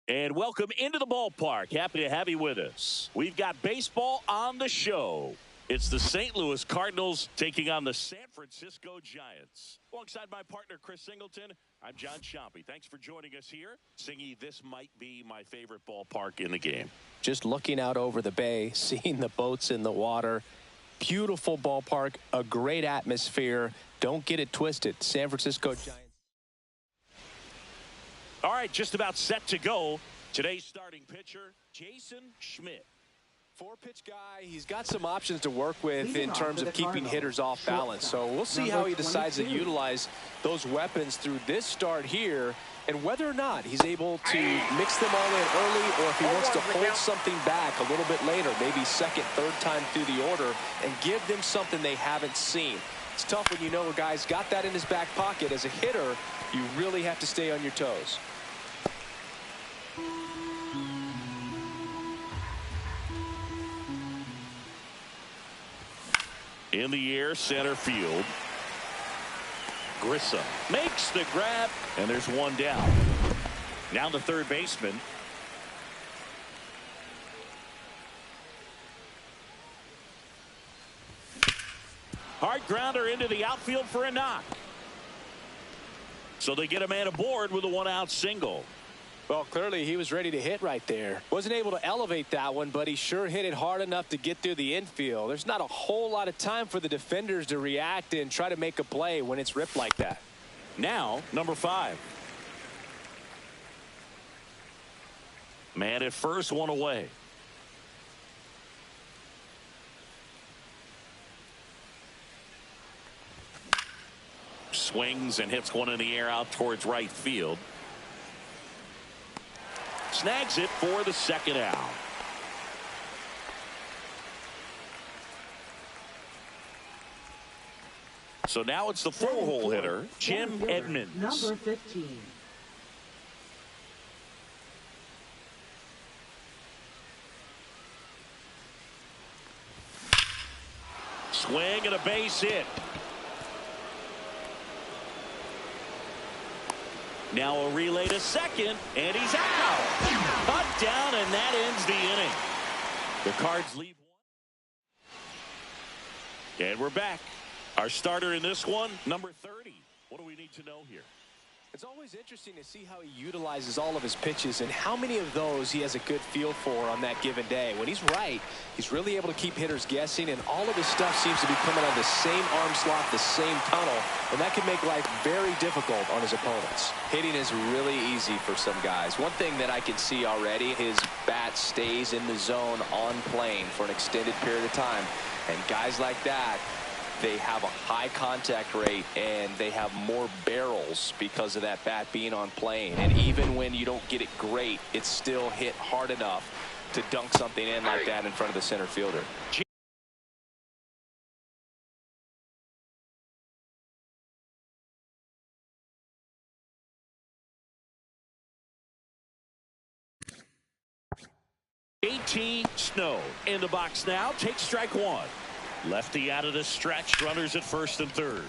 And welcome into the ballpark. Happy to have you with us. We've got baseball on the show. It's the St. Louis Cardinals taking on the San Francisco Giants. Alongside my partner, Chris Singleton, I'm John Chompy. Thanks for joining us here. Singy, this might be my favorite ballpark in the game. Just looking out over the bay, seeing the boats in the water. Beautiful ballpark, a great atmosphere. Don't get it twisted. San Francisco Giants. All right, just about set to go. Today's starting pitcher, Jason Schmidt. Four-pitch guy. He's got some options to work with in terms of keeping hitters off balance. So we'll see how he decides to utilize those weapons through this start here and whether or not he's able to mix them all in early or if he wants to hold something back a little bit later, maybe second, third time through the order and give them something they haven't seen. It's tough when you know a guy's got that in his back pocket. As a hitter, you really have to stay on your toes. In the air, center field. Grissom makes the grab, and there's one down. Now the third baseman. Hard grounder into the outfield for a knock. So they get a man aboard with a one-out single. Well, clearly he was ready to hit right there. Wasn't able to elevate that one, but he sure hit it hard enough to get through the infield. There's not a whole lot of time for the defenders to react and try to make a play when it's ripped like that. Now, number 5. Man at first, one away. Swings and hits one in the air out towards right field. Snags it for the second out. So now it's the four-hole hitter, Jim Edmonds. Number 15. Swing and a base hit. Now a relay to second, and he's out. Cut down, and that ends the inning. The Cards leave one. And we're back. Our starter in this one, number 30. What do we need to know here? It's always interesting to see how he utilizes all of his pitches and how many of those he has a good feel for on that given day. When he's right, he's really able to keep hitters guessing, and all of his stuff seems to be coming out of the same arm slot, the same tunnel, and that can make life very difficult on his opponents. Hitting is really easy for some guys. One thing that I can see already, his bat stays in the zone on plane for an extended period of time, and guys like that, they have a high contact rate and they have more barrels because of that bat being on plane. And even when you don't get it great, it's still hit hard enough to dunk something in like that in front of the center fielder. A.T. Snow in the box now. Takes strike one. Lefty out of the stretch. Runners at first and third.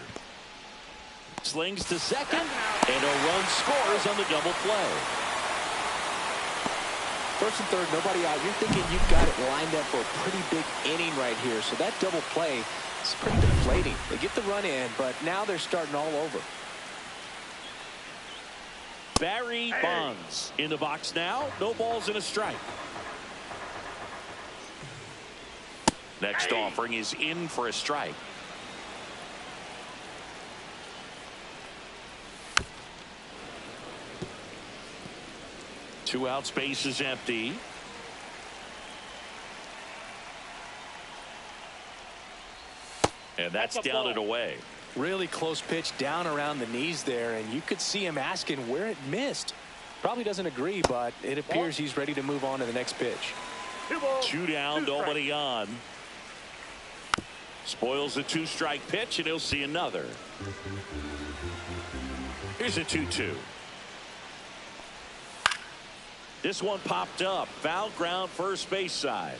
Slings to second. And a run scores on the double play. First and third, nobody out. You're thinking you've got it lined up for a pretty big inning right here. So that double play is pretty deflating. They get the run in, but now they're starting all over. Barry Bonds in the box now. No balls and a strike. Next offering is in for a strike. Two outs, base is empty. And that's down and away. Really close pitch down around the knees there, and you could see him asking where it missed. Probably doesn't agree, but it appears he's ready to move on to the next pitch. 2 down, nobody on. Spoils the 2-strike pitch, and he'll see another. Here's a 2-2. This one popped up. Foul ground, first base side.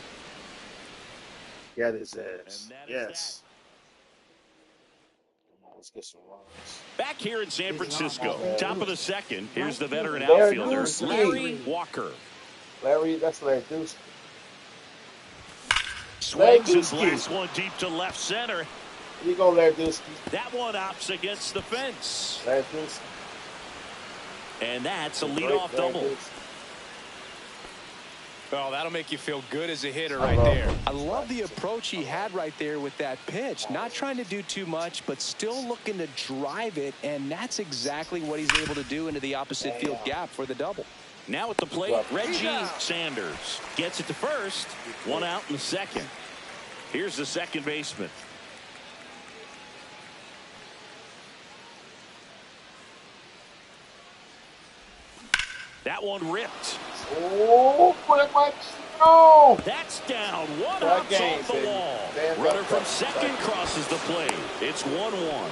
Yeah, this is. Yes. Let's get some runs. Back here in San Francisco, top of the second. Here's the veteran outfielder, Larry Walker. That's Larry Deuce. Swings and blasts one deep to left center. Here you go, Larry Deuce. That one opts against the fence. Larry Deuce. And that's a leadoff double. Oh, that'll make you feel good as a hitter right there. I love the approach he had right there with that pitch. Not trying to do too much, but still looking to drive it, and that's exactly what he's able to do into the opposite field gap for the double. Now at the plate, Reggie Sanders gets it to first. 1 out in the second. Here's the second baseman. That one ripped. Oh, that might no. That's down. 1 out off the wall. Runner from second crosses the plate. It's 1-1.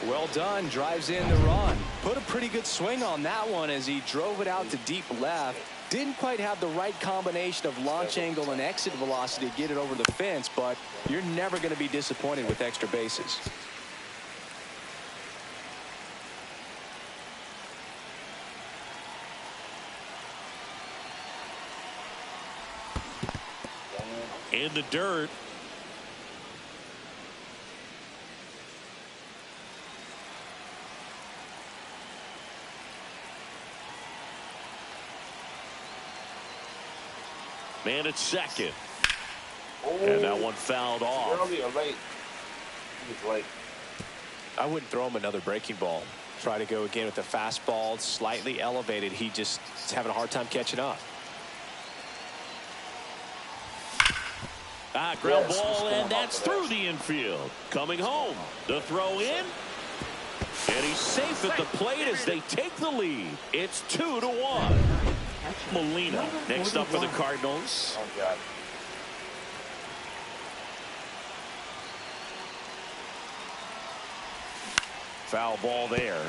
Well done. Drives in the run. Put a pretty good swing on that one as he drove it out to deep left. Didn't quite have the right combination of launch angle and exit velocity to get it over the fence, but you're never going to be disappointed with extra bases. In the dirt. Man at second. And that one fouled off. Early or late? He was late. I wouldn't throw him another breaking ball. Try to go again with the fastball, slightly elevated. He just is having a hard time catching up. Ground ball, and that's through the infield. Coming home. The throw in. And he's safe at the plate as they take the lead. It's 2-1. Molina next up for the Cardinals. Oh, God. Foul ball there.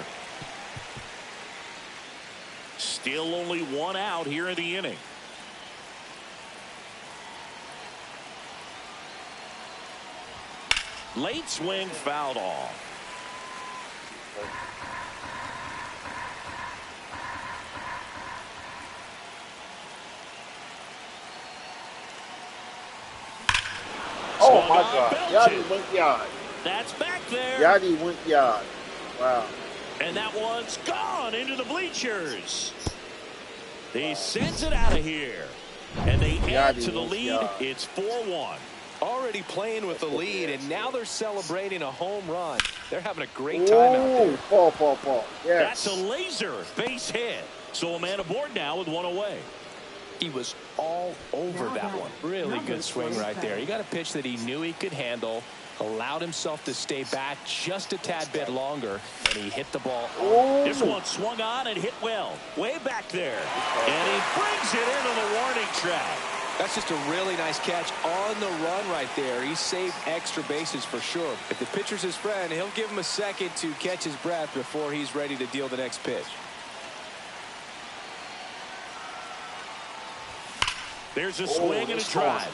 Still only 1 out here in the inning. Late swing fouled off. Oh my God. Yachty went yard. That's back there. Yachty went yard. Wow. And that one's gone into the bleachers. He sends it out of here. And they add to the lead. It's 4-1. Already playing with the lead, and now they're celebrating a home run. They're having a great time out there. Ball. Yes. That's a laser base hit. So a man aboard now with 1 away. He was all over that one. Really good swing right there. He got a pitch that he knew he could handle, allowed himself to stay back just a tad bit longer, and he hit the ball. This one swung on and hit well. Way back there. And he brings it into the warning track. That's just a really nice catch on the run right there. He saved extra bases for sure. If the pitcher's his friend, he'll give him a second to catch his breath before he's ready to deal the next pitch. There's a swing and a drive.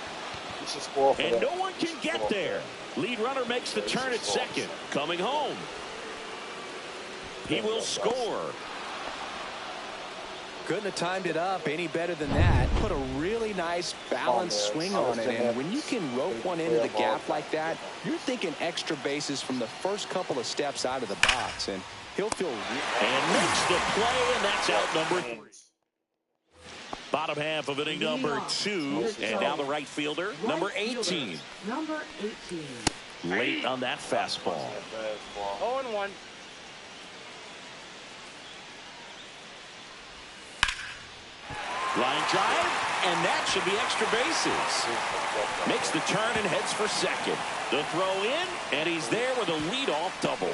And no one can get there. Lead runner makes the turn at second. Coming home. He will score. Couldn't have timed it up any better than that. Put a really nice balanced swing on it. And when you can rope one into the gap like that, you're thinking extra bases from the first couple of steps out of the box. And he'll feel and makes the play, and that's out number 3. Bottom half of inning number 2. And now the right fielder, number 18. Number 18. Late on that fastball. 0-1. Line drive, and that should be extra bases. Makes the turn and heads for second. The throw in, and he's there with a leadoff double.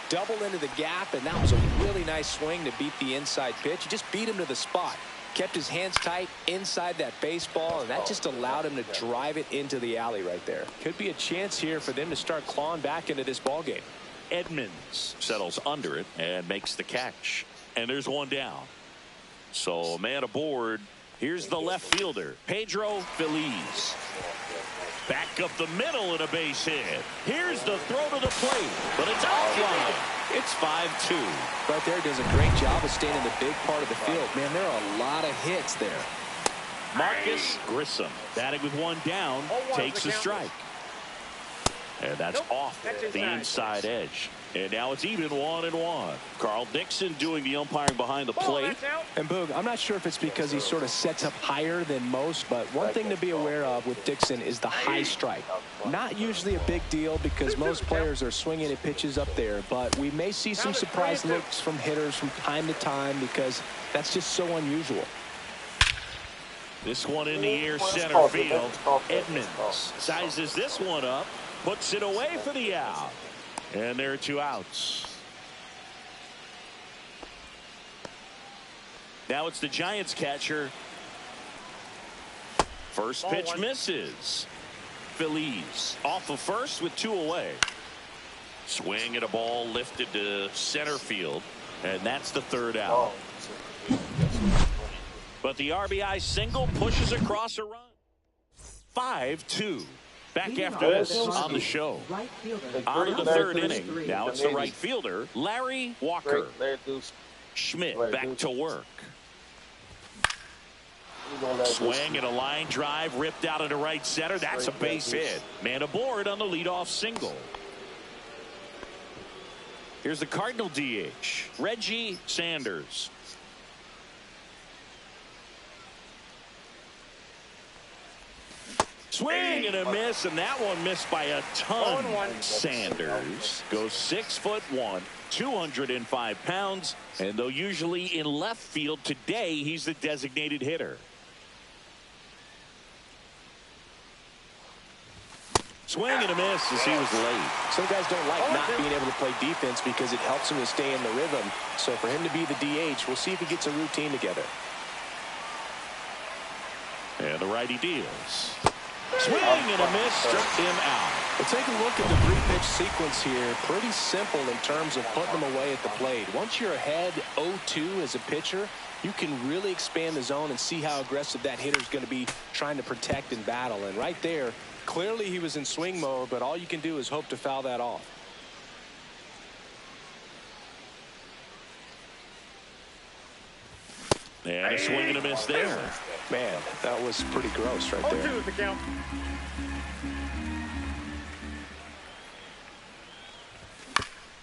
Double into the gap, and that was a really nice swing to beat the inside pitch. He just beat him to the spot. Kept his hands tight inside that baseball, and that just allowed him to drive it into the alley right there. Could be a chance here for them to start clawing back into this ball game. Edmonds settles under it and makes the catch. And there's one down. So man aboard. Here's the left fielder, Pedro Feliz. Back up the middle and a base hit. Here's the throw to the plate, but it's offline. It's 5-2. Right there does a great job of staying in the big part of the field. Man, there are a lot of hits there. Marcus Grissom batting with one down, takes a strike. And that's off the inside edge. And now it's even 1-1. Carl Dixon doing the umpiring behind the plate. And Boog, I'm not sure if it's because he sort of sets up higher than most, but one thing to be aware of with Dixon is the high strike. Not usually a big deal because most players are swinging at pitches up there, but we may see some surprise looks from hitters from time to time because that's just so unusual. This one in the air, center field. Edmonds sizes this one up, puts it away for the out. And there are two outs. Now it's the Giants catcher. First pitch misses. Feliz off of first with two away. Swing at a ball lifted to center field. And that's the third out. But the RBI single pushes across a run. 5-2. Back after this on the show. On to the third inning. Now it's the right fielder, Larry Walker. Schmidt back to work. Swing and a line drive ripped out into right center. That's a base hit. Man aboard on the leadoff single. Here's the Cardinal DH, Reggie Sanders. Swing and a miss, and that one missed by a ton. Sanders goes 6'1", 205 pounds, and though usually in left field, today he's the designated hitter. Swing and a miss as he was late. Some guys don't like not being able to play defense because it helps him to stay in the rhythm. So for him to be the DH, we'll see if he gets a routine together. And the righty deals. Swing and a miss, struck him out. Well, take a look at the three-pitch sequence here. Pretty simple in terms of putting them away at the plate. Once you're ahead 0-2 as a pitcher, you can really expand the zone and see how aggressive that hitter's going to be trying to protect and battle. And right there, clearly he was in swing mode, but all you can do is hope to foul that off. And a swing and a miss there. Man, that was pretty gross right there. 0-2 is the count.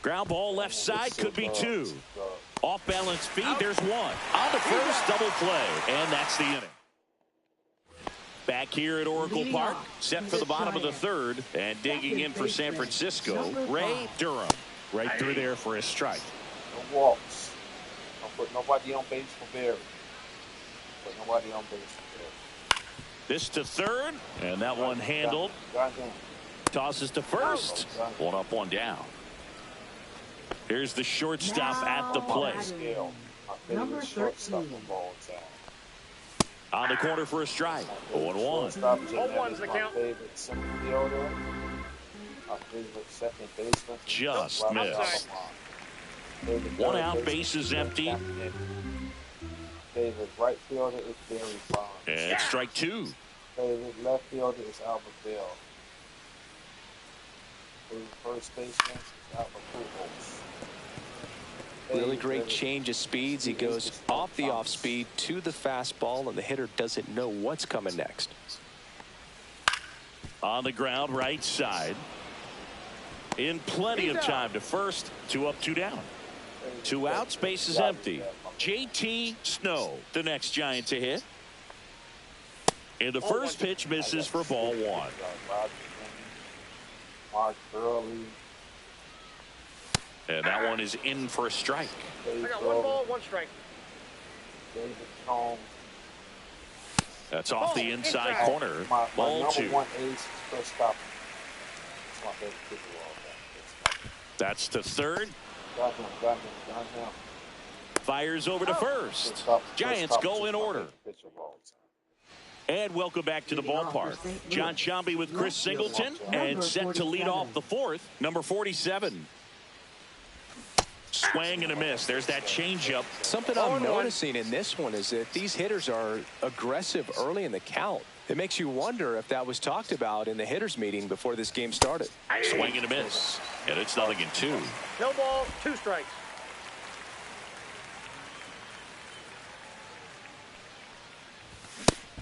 Ground ball left side, could be two. Off balance feed, there's one. On to first, double play, and that's the inning. Back here at Oracle Park, set for the bottom of the third, and digging in for San Francisco, Ray Durham. Right through there for his strike. No walks. Don't put nobody on base for Barry. Put nobody on base for Barry. This to third, and that one handled. Tosses to first. One up, one down. Here's the shortstop at the plate. Number 13. On the corner for a strike. 0-1. 0-1's the count. Just missed. One out, base is empty. Favorite right fielder is Barry Bonds. And strike two. Favorite left fielder is Albert Bell. Favorite first baseman is Albert Pujols. Really great change of speeds. He goes off the off speed to the fastball, and the hitter doesn't know what's coming next. On the ground, right side. In plenty of time to first. Two up, two down. Two outs, base is empty. JT Snow, the next Giant to hit. And the first pitch misses for ball one. Mark Burley. And that one is in for a strike. I got 1 ball, 1 strike. David Cone. That's off the inside corner. My Ball number 2. one ace is Chris Stopper. That's my favorite pitcher of all time. That's to third. Got him. Fires over to first. Giants go in order. And welcome back to the ballpark. John Sciambi with Chris Singleton, and set to lead off the fourth, number 47. Swing and a miss. There's that changeup. Something I'm noticing in this one is that these hitters are aggressive early in the count. It makes you wonder if that was talked about in the hitters meeting before this game started. Swing and a miss. And it's 0-2. No ball, 2 strikes.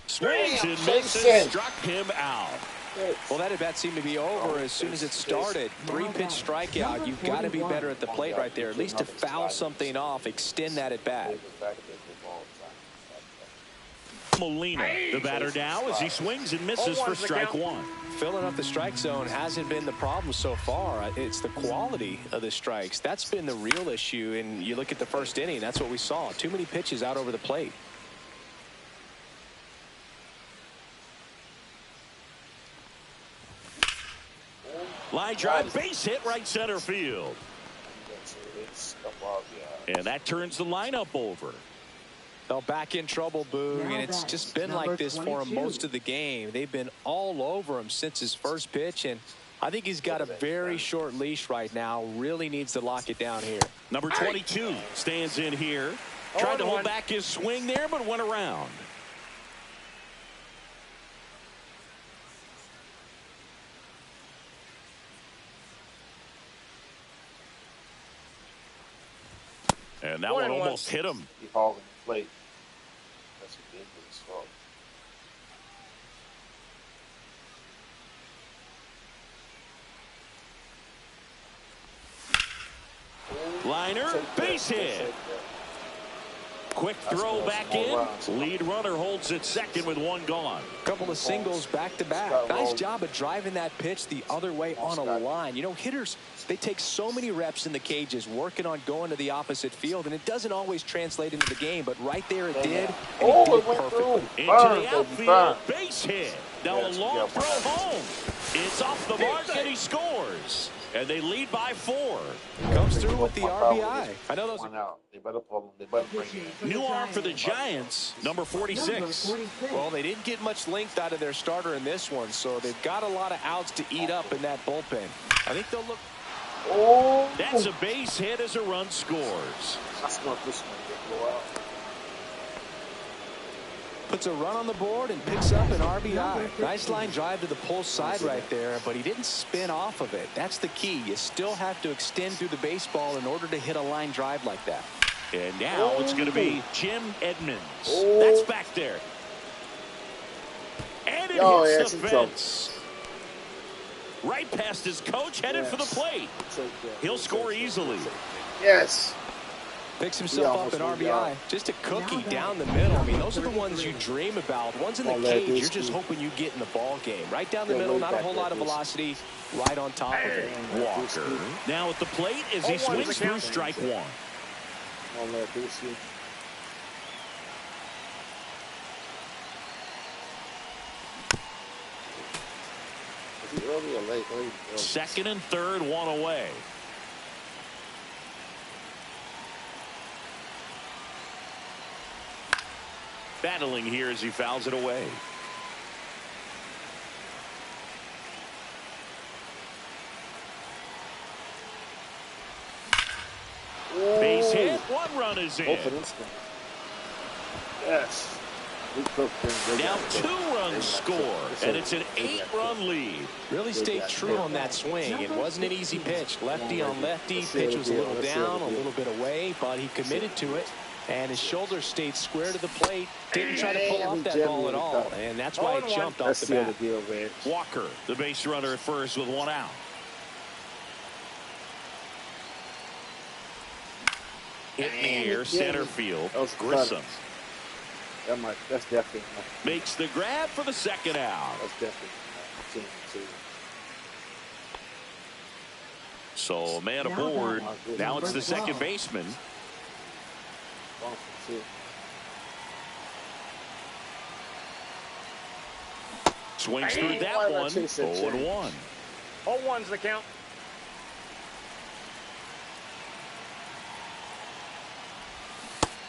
Swings and misses. Struck him out. Well, that at-bat seemed to be over as soon as it started. 3-pitch strikeout. You've got to be better at the plate right there, at least to foul something off, extend that at-bat. Molina, the batter now, as he swings and misses for strike 1. Filling up the strike zone hasn't been the problem so far. It's the quality of the strikes. That's been the real issue. And you look at the first inning, that's what we saw. Too many pitches out over the plate. Line drive, base hit, right center field. And that turns the lineup over. Well, back in trouble, Boog, and it's just been like this for him most of the game. They've been all over him since his first pitch, and I think he's got a very short leash right now. Really needs to lock it down here. Number 22 stands in here. Tried to hold back his swing there, but went around. And that one almost hit him. He hogging the plate. That's what did for his fault. Liner, base hit. Quick throw back in. Lead runner holds at second with 1 gone. Couple of singles back to back. Nice job of driving that pitch the other way on a line. You know, hitters, they take so many reps in the cages working on going to the opposite field, and it doesn't always translate into the game, but right there it did. And it did perfectly. Into the outfield, base hit. Now a long throw home. It's off the mark, and he scores. And they lead by 4. Comes through with the RBI. I know those. They better pull them. They better bring it in. New arm for the Giants, number 46. Well, they didn't get much length out of their starter in this one, so they've got a lot of outs to eat up in that bullpen. I think they'll look. Oh, that's a base hit as a run scores. That's not this one. Go out. Puts a run on the board and picks up an RBI. Nice line drive to the pull side right there, but he didn't spin off of it. That's the key. You still have to extend through the baseball in order to hit a line drive like that. And now it's going to be Jim Edmonds. That's back there. And it hits the fence. Right past his coach, headed for the plate. He'll score easily. Yes. Picks himself up an RBI. Just a cookie down the middle. I mean, those are the ones you dream about. Ones in the cage, you're just hoping you get in the ball game. Right down the middle, not a whole lot of velocity. Right on top of it. Walker now at the plate as he swings through strike 1. Early or late? Second and third, 1 away. Battling here as he fouls it away. Base hit. 1 run is in. Yes. Now 2 runs score, and it's an 8-run lead. Really stayed true on that swing. It wasn't an easy pitch. Lefty on lefty. Pitch was a little down, a little bit away, but he committed to it. And his shoulder stayed square to the plate. Didn't try to pull off that ball at all. And that's why it jumped off the bat. Walker, the base runner at first with 1 out. Hit in the air, center field. Grissom. That's definitely. Makes the grab for the second out. That's definitely. So a man aboard. Now it's the second baseman. Swings through that one. 0-1. 0-1's the count.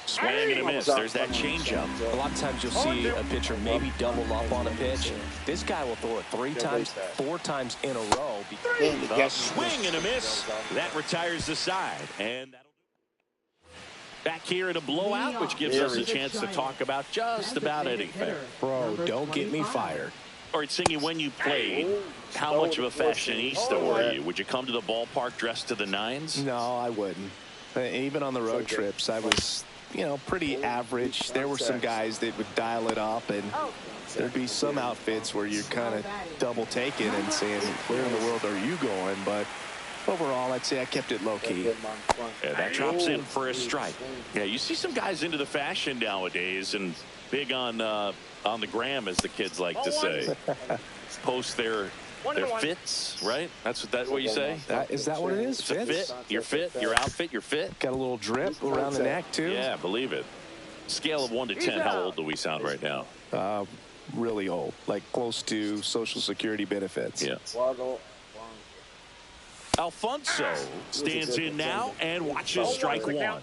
Swing and a miss. There's that changeup. A lot of times you'll see a pitcher maybe double up on a pitch. This guy will throw it 3 times, 4 times in a row. A swing and a miss. That retires the side. And that'll back here in a blowout, which gives us a chance to talk about just about anything. Bro, don't get me fired. All right, Singy, when you played, how much of a fashionista were you? Would you come to the ballpark dressed to the nines? No, I wouldn't. Even on the road trips, I was, you know, pretty average. There were some guys that would dial it up, and there'd be some outfits where you're kind of double taking and saying, where in the world are you going? But overall, I'd say I kept it low-key. Yeah, that drops in for a strike. Yeah, you see some guys into the fashion nowadays and big on the gram, as the kids like to say. Post their fits, right? That's what you say? Is that what it is? It's a fit. Your fit, your outfit, your fit. Got a little drip around the neck, too? Yeah, believe it. Scale of 1 to 10, how old do we sound right now? Really old, like close to Social Security benefits. Yeah. Alfonso stands in now and watches strike 1.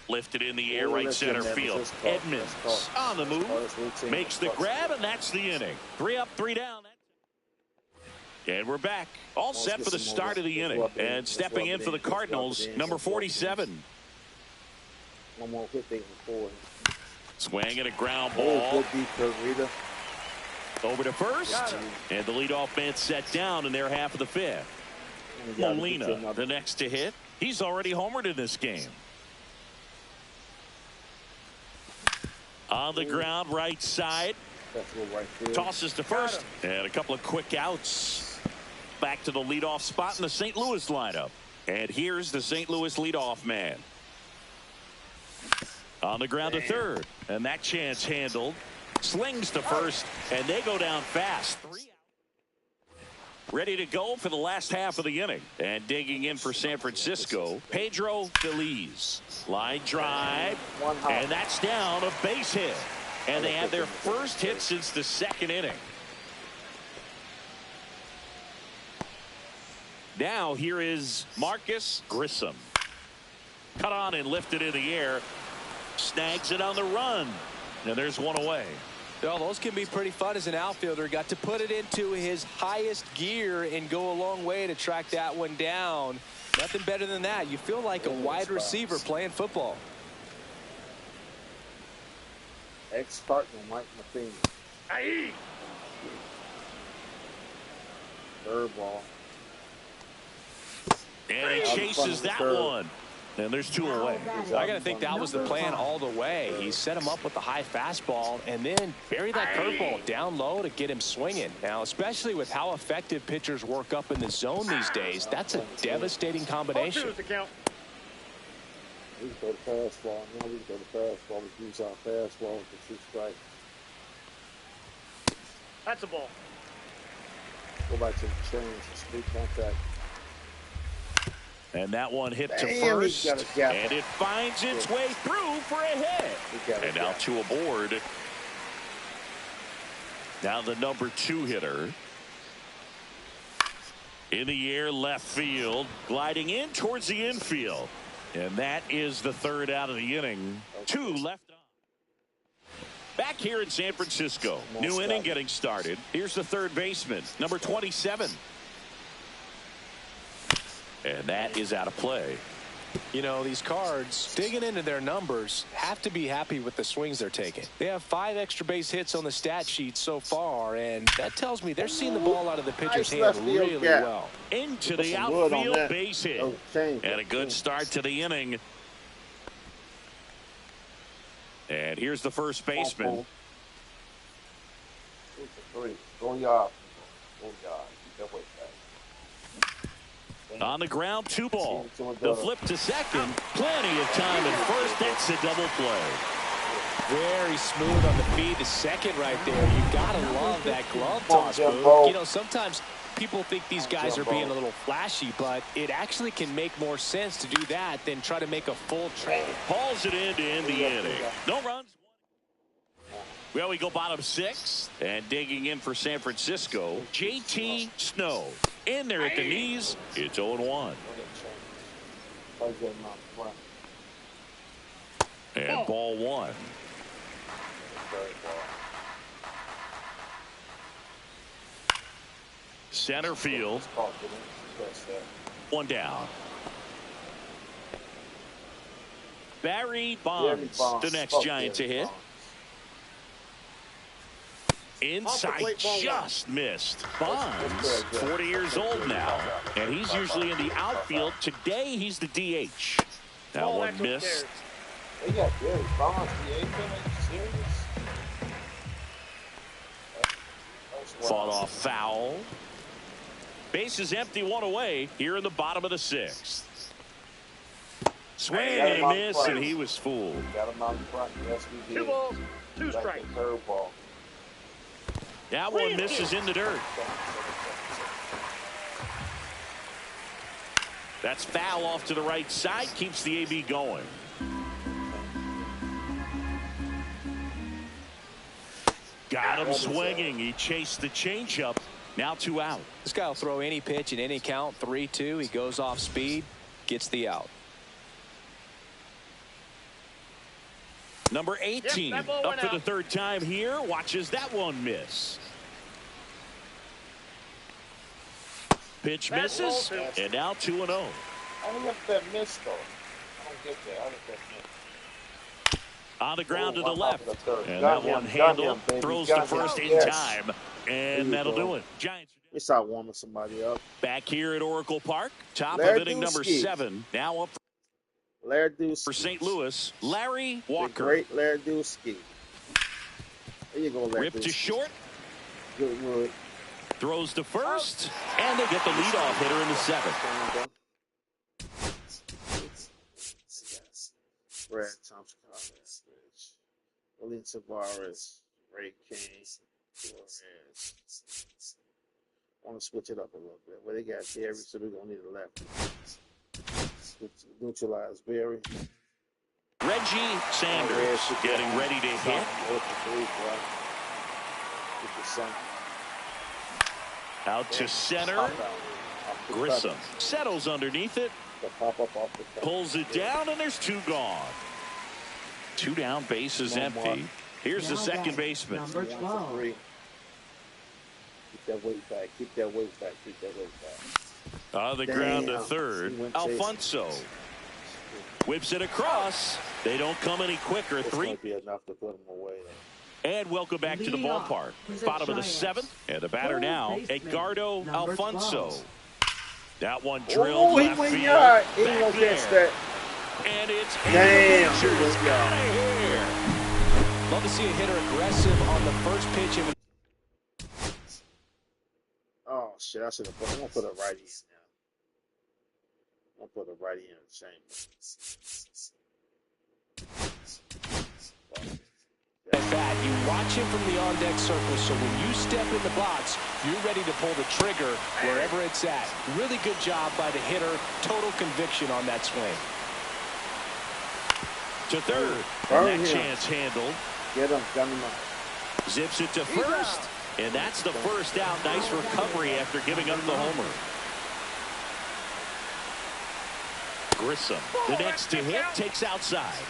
Lifted in the air, right center field. Edmonds on the move, makes the grab, and that's the inning. 3 up, 3 down. And we're back, all set for the start of the inning. And stepping in for the Cardinals, number 47. One more hit, they can score. Swing and a ground ball. Over to first, and the leadoff man set down in their half of the 5th. Molina, the next to hit. He's already homered in this game. On the ground, right side. Tosses to first, and a couple of quick outs. Back to the leadoff spot in the St. Louis lineup. And here's the St. Louis leadoff man. On the ground to third, and that chance handled. Slings to first, and they go down fast. 3 out. Ready to go for the last half of the inning. And digging in for San Francisco, Pedro Feliz. Line drive, and that's down, a base hit. And they have their first hit since the 2nd inning. Now here is Marcus Grissom. Cut on and lifted in the air. Snags it on the run. And there's one away. Well, those can be pretty fun as an outfielder. Got to put it into his highest gear and go a long way to track that one down. Nothing better than that. You feel like a wide receiver playing football. Ex-Cardinal Mike Matheny. Third ball. And he chases that one. And there's 2 away. I got to think that was the plan all the way. He set him up with the high fastball and then buried that curveball down low to get him swinging. Now, especially with how effective pitchers work up in the zone these days, that's a devastating combination. We can go to fastball. Now we can go to fastball. We use our fastball for 2 strikes. That's a ball. Go back to the change. Speed contact. And that one hit to first, and it finds its way through for a hit. And now 2 aboard. Now the number 2 hitter. In the air, left field, gliding in towards the infield. And that is the 3rd out of the inning. 2 left on. Back here in San Francisco. New inning getting started. Here's the 3rd baseman, number 27. And that is out of play. You know, these Cards, digging into their numbers, have to be happy with the swings they're taking. They have 5 extra base hits on the stat sheet so far, and that tells me they're seeing the ball out of the pitcher's hand really well. Into the outfield base hit. And a good start to the inning. And here's the first baseman. Go yard. On the ground, 2 ball. The flip to second. Plenty of time at first. That's a double play. Very smooth on the feed to second right there. You gotta love that glove toss move. You know, sometimes people think these guys are being a little flashy, but it actually can make more sense to do that than try to make a full trade. Hauls it in to end the inning. No runs. Well, we go bottom 6, and digging in for San Francisco, JT Snow. In there at the knees, it's 0-1. And ball 1. Center field. 1 down. Barry Bonds, the next Giant to hit. Inside, just missed. Bonds, 40 years old now, and he's usually in the outfield. Today, he's the DH. That one missed. They got Barry Bonds, DH. Serious? Fought off foul. Base is empty, 1 away here in the bottom of the 6th. Swing and a miss, and he was fooled. Got him out in front. S.V.G. 2 balls, 2 strikes. Curveball. That one misses in the dirt. That's foul off to the right side. Keeps the AB going. Got him swinging. He chased the changeup. Now 2 out. This guy will throw any pitch in any count. 3-2. He goes off speed. Gets the out. Number 18 Yep, up for the 3rd time here. Watches that one miss. Pitch misses, and now 2-0. I don't get that miss, though. I don't get that. I don't get that miss. On the ground to the left. And that one handled. Throws to first in time. And that'll do it. Giants. We start warming somebody up. Back here at Oracle Park. Top of inning number 7. Now up for St. Louis. Larry Walker. The great Larry Dusky. There you go, Larry. Ripped to short. Good wood. Throws to first. And they get the leadoff hitter in the 7th. Brad Thompson, William Tavares, Ray King, Flores. I want to switch it up a little bit. Well, they got Barry, so we're going to need a lefty. Neutralize Barry. Reggie Sanders getting ready to hit. Out to center. Grissom settles underneath it. Pulls it down, and there's 2 gone. 2 down, base is empty. Here's the second baseman. Number 12. Keep that weight back. Keep that weight back. Keep that weight back. On the ground to third. Alfonso whips it across. They don't come any quicker. 3. Might be enough to put them away. And welcome back to the ballpark. Bottom of the 7th. And the batter now, Edgardo Alfonso. That one drilled left field. He ain't gonna catch that. And it's damn. It's out of here. Love to see a hitter aggressive on the first pitch of it. Oh shit! I'm gonna put a righty in now. I'm gonna put a righty in the chamber. At bat, you watch him from the on-deck circle, so when you step in the box, you're ready to pull the trigger wherever it's at. Really good job by the hitter. Total conviction on that swing. To third. And that chance handled. Get him. Gun him out. Zips it to first. And that's the first out. Nice recovery after giving up the homer. Grissom, the next to hit, takes outside.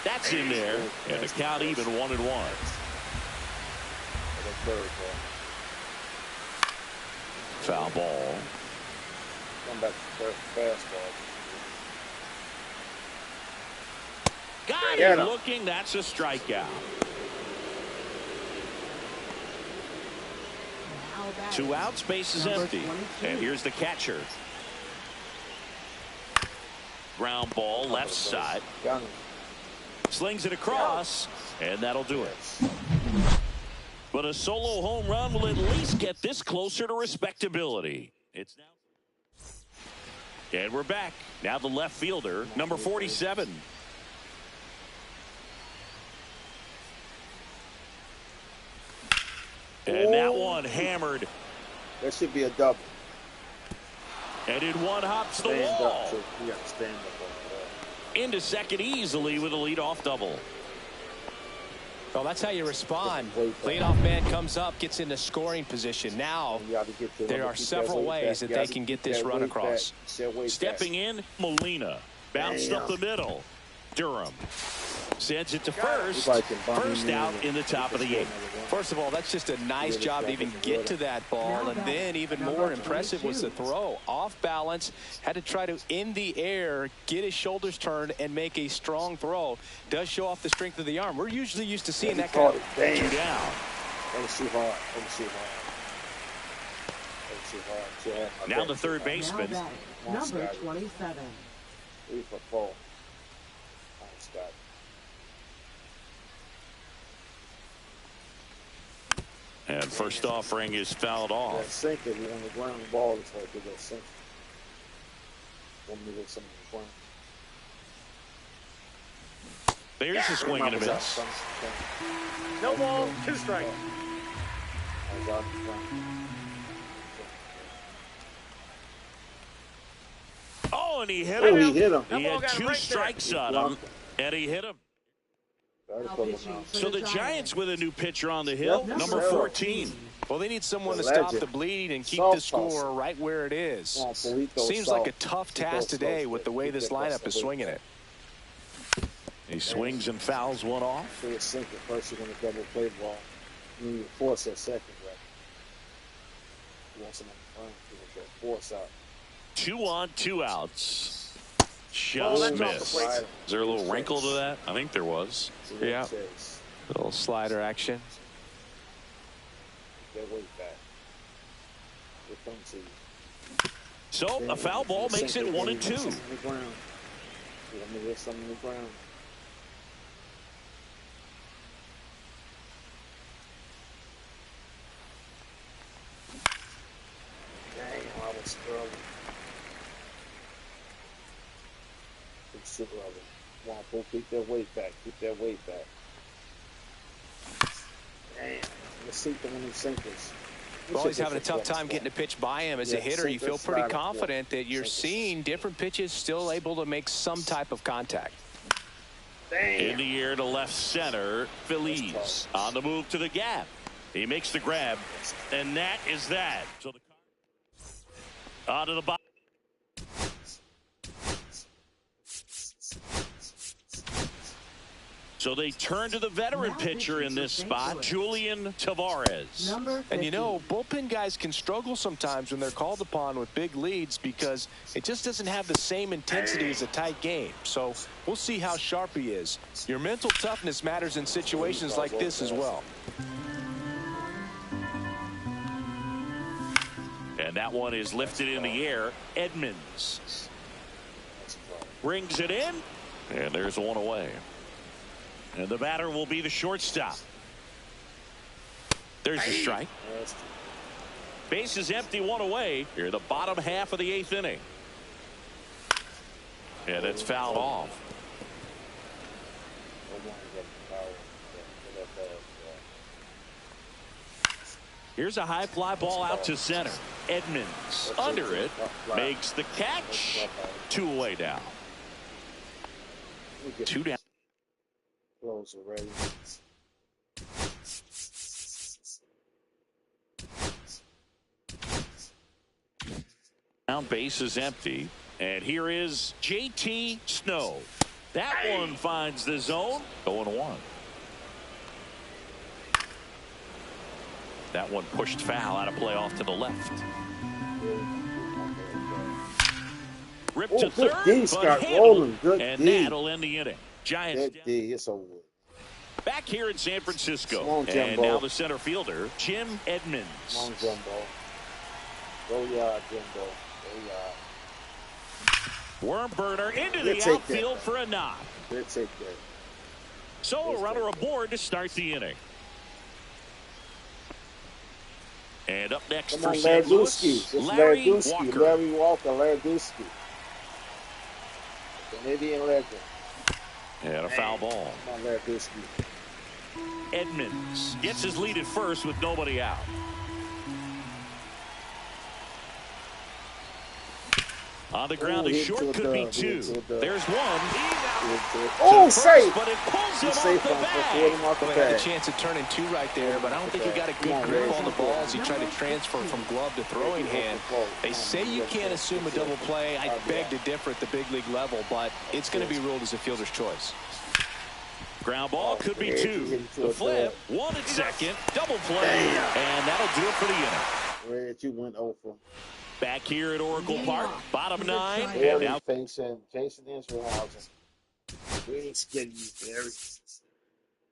That's in there, and the count even 1-1. Foul ball. Come back to fastball. Got it looking. That's a strikeout. 2 outs, base is empty. And here's the catcher. Ground ball, left side. Slings it across, and that'll do it. But a solo home run will at least get this closer to respectability. It's now. And we're back. Now the left fielder, number 47. And that one hammered. That should be a double. And in one hops the wall. You got to stand up over into second easily with a leadoff double. Well, that's how you respond. Leadoff man comes up, gets into scoring position. Now, there are several ways that they can get this run across. Stepping in, Molina. Bounced up the middle. Durham sends it to first. First out in the top of the 8th. First of all, that's just a nice job to even get to that ball. And then even more impressive was the throw. Off balance, had to try to, in the air, get his shoulders turned and make a strong throw. Does show off the strength of the arm. We're usually used to seeing that kind of 2 down. That was too hard. That was too hard. That was too hard. Now the third baseman. Number 27. 3 for 4. Scott. And first offering is fouled That off. sinker, you on the ground ball is like that sinker. Want me to get some of the ground. There's a swing and a miss. No ball, 2 strikes. Oh, and he hit Oh, him. he hit him. He had 2 strikes on him, and he hit him. So the Giants with a new pitcher on the hill, number 14. Well, they need someone to stop the bleed and keep the score right where it is. Seems like a tough task today with the way this lineup is swinging it. He swings and fouls one off. So you sink it first, you're going to double play ball. You force that second, right? You want someone to run, you want to force out. 2 on, 2 outs. Just missed. Is there a little wrinkle to that? I think there was. Yeah. A little slider action. So a foul ball makes it 1 and 2. Keep that weight back. Keep that weight back. Damn. Let's sink them in the sinkers. Well, he's having a tough time getting a pitch by him as a hitter. You feel pretty confident that you're seeing different pitches still able to make some type of contact. In the air to left center, Feliz on the move to the gap. He makes the grab, and that is that. So the out of the bottom. So they turn to the veteran pitcher in this spot, Julian Tavares. And you know, bullpen guys can struggle sometimes when they're called upon with big leads because it just doesn't have the same intensity as a tight game. So we'll see how sharp he is. Your mental toughness matters in situations like this as well. And that one is lifted in the air. Edmonds brings it in, and there's one away. And the batter will be the shortstop. There's a strike. Base is empty, 1 away. Here, the bottom half of the 8th inning. And it's fouled off. Here's a high fly ball out to center. Edmonds under it, makes the catch. 2 away now. 2 down. Close already. Now base is empty, and here is JT Snow. That one finds the zone. 0-1. That one pushed foul out of play off to the left. Ripped to third, but handled, and that'll end the inning. Giants it's over. Back here in San Francisco, and now the center fielder, Jim Edmonds. Come on, Jumbo. Go yard, Jumbo. Go yard. Worm burner into the outfield for a knock. Let's take that. So a runner aboard to start the inning. And up next for St. Louis, Larry Walker. Larry Walker, Lardusky. Canadian legend. And a foul ball. Come on, Lardusky. Edmonds gets his lead at first with nobody out. On the ground, the short could be 2. There's 1. Oh, safe! But it pulls him Safe off the bag. Well, he had a chance of turning 2 right there, but I don't think he got a good grip on the ball as he tried to transfer from glove to throwing hand. They say you can't assume a double play. I beg to differ at the big league level, but it's going to be ruled as a fielder's choice. Ground ball could be 2. The flip, 1 at second, double play, and that'll do it for the inning. Red, you went over. Back here at Oracle Park, bottom 9, and and now Jason Israelhausen. We ain't getting you, Barry.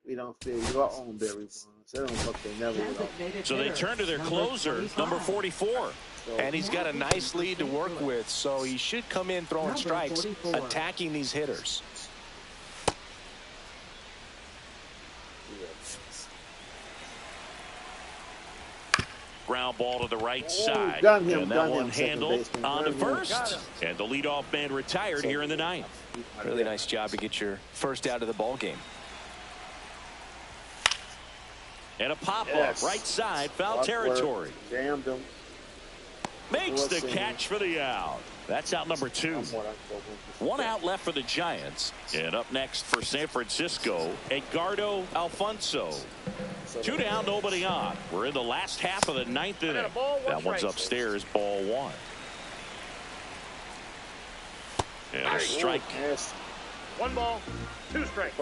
We don't feel your own Barry Bonds. They don't look, they never will. So they turn to their closer, number 44. And he's got a nice lead to work with, so he should come in throwing strikes, attacking these hitters. Ground ball to the right side. And that one handled on the first. And the leadoff man retired here in the 9th. Really nice job to get your first out of the ball game. And a pop-up, right side, foul territory. Jammed him. Makes the catch for the out. That's out number 2. 1 out left for the Giants. And up next for San Francisco, Edgardo Alfonso. 2 down, nobody on. We're in the last half of the 9th inning. That one's upstairs, ball 1. And a strike. 1 ball, 2 strikes.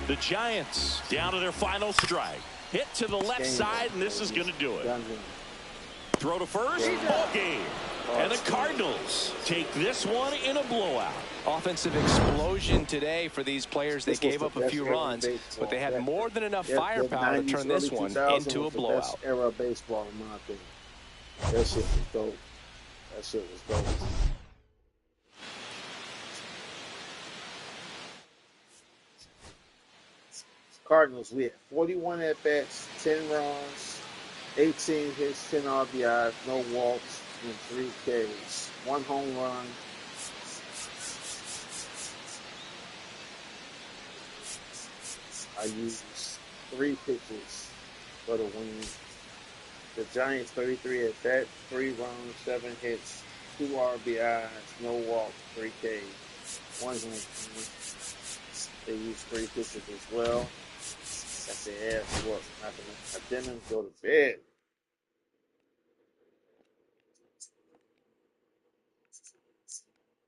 The Giants down to their final strike. Hit to the left side, and this is going to do it. Throw to first, ball game. And the Cardinals take this one in a blowout. Offensive explosion today for these players. They gave up a few runs, but they had more than enough firepower to turn this one into a blowout. Best era of baseball, in my opinion. That shit was dope. That shit was dope. Cardinals, we had 41 at-bats, 10 runs, 18 hits, 10 RBIs, no walks, and 3 Ks. 1 home run. I used 3 pitches for the win. The Giants, 33 at-bats, 3 runs, 7 hits, 2 RBIs, no walks, 3 Ks. 1 home run. They used 3 pitches as well. Got their ass whooped. I didn't go to bed.